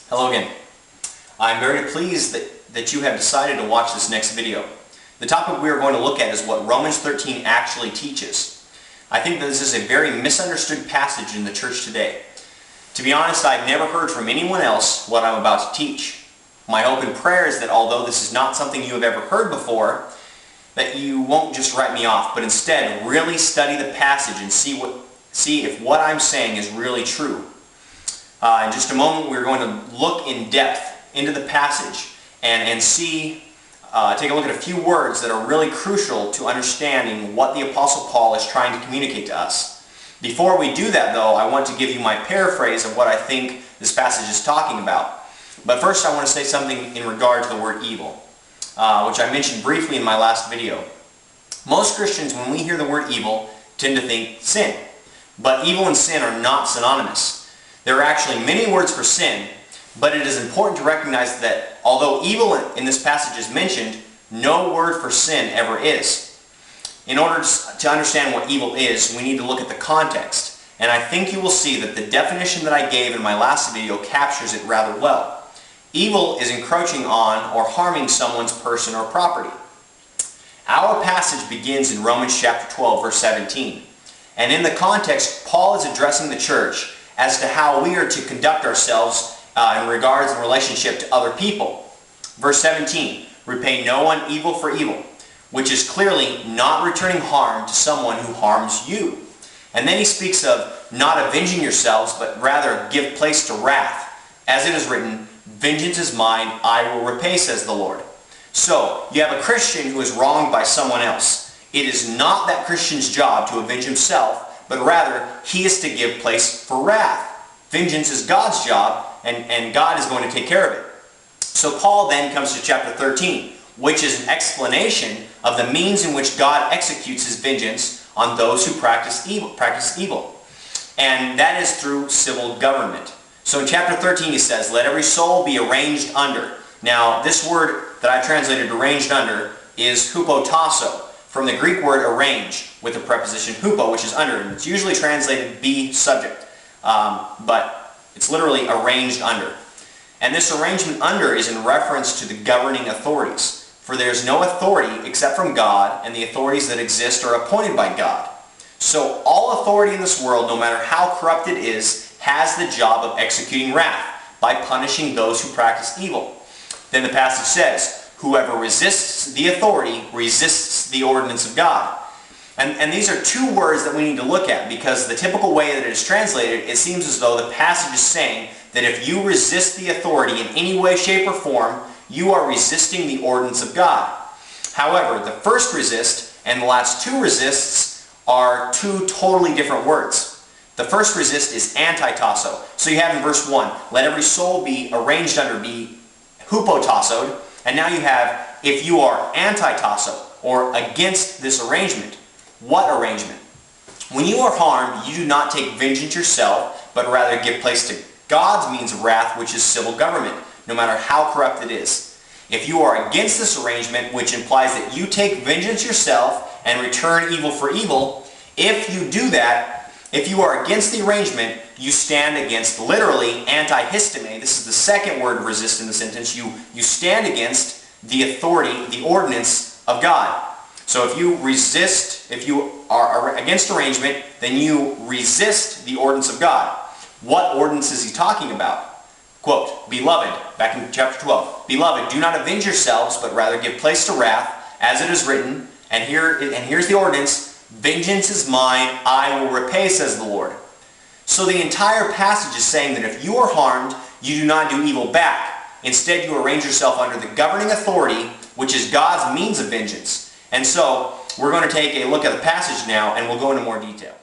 Hello again. I'm very pleased that you have decided to watch this next video. The topic we are going to look at is what Romans 13 actually teaches. I think that this is a very misunderstood passage in the church today. To be honest, I've never heard from anyone else what I'm about to teach. My hope and prayer is that although this is not something you have ever heard before, that you won't just write me off, but instead really study the passage and see if what I'm saying is really true. In just a moment, we're going to look in depth into the passage and take a look at a few words that are really crucial to understanding what the Apostle Paul is trying to communicate to us. Before we do that, though, I want to give you my paraphrase of what I think this passage is talking about. But first, I want to say something in regard to the word evil, which I mentioned briefly in my last video. Most Christians, when we hear the word evil, tend to think sin. But evil and sin are not synonymous. There are actually many words for sin, but it is important to recognize that although evil in this passage is mentioned, no word for sin ever is. In order to understand what evil is, we need to look at the context. And I think you will see that the definition that I gave in my last video captures it rather well. Evil is encroaching on or harming someone's person or property. Our passage begins in Romans chapter 12, verse 17. And in the context, Paul is addressing the church as to how we are to conduct ourselves in regards and relationship to other people. Verse 17, repay no one evil for evil, which is clearly not returning harm to someone who harms you. And then he speaks of not avenging yourselves, but rather give place to wrath. As it is written, vengeance is mine, I will repay, says the Lord. So, you have a Christian who is wronged by someone else. It is not that Christian's job to avenge himself, but rather, he is to give place for wrath. Vengeance is God's job, and God is going to take care of it. So Paul then comes to chapter 13, which is an explanation of the means in which God executes his vengeance on those who practice evil. And that is through civil government. So in chapter 13 he says, let every soul be arranged under. Now, this word that I translated arranged under is hupotasso, from the Greek word arrange, with the preposition hupo, which is under, and it's usually translated be subject, but it's literally arranged under. And this arrangement under is in reference to the governing authorities, for there is no authority except from God, and the authorities that exist are appointed by God. So all authority in this world, no matter how corrupt it is, has the job of executing wrath by punishing those who practice evil. Then the passage says, whoever resists the authority resists the ordinance of God. And these are two words that we need to look at, because the typical way that it is translated, it seems as though the passage is saying that if you resist the authority in any way, shape, or form, you are resisting the ordinance of God. However, the first resist and the last two resists are two totally different words. The first resist is antitasso. So you have in verse 1, let every soul be arranged under, be hupotassoed. And now you have, if you are antitasso, or against this arrangement. What arrangement? When you are harmed, you do not take vengeance yourself, but rather give place to God's means of wrath, which is civil government, no matter how corrupt it is. If you are against this arrangement, which implies that you take vengeance yourself and return evil for evil, if you do that, if you are against the arrangement, you stand against, literally, antihisteme. This is the second word resist in the sentence. You stand against the authority, the ordinance of God. So if you are against arrangement, then you resist the ordinance of God. What ordinance is he talking about? Quote, beloved, back in chapter 12, beloved, do not avenge yourselves, but rather give place to wrath, as it is written, and here's the ordinance, vengeance is mine, I will repay, says the Lord. So the entire passage is saying that if you are harmed, you do not do evil back. Instead, you arrange yourself under the governing authority, which is God's means of vengeance. And so, we're going to take a look at the passage now, and we'll go into more detail.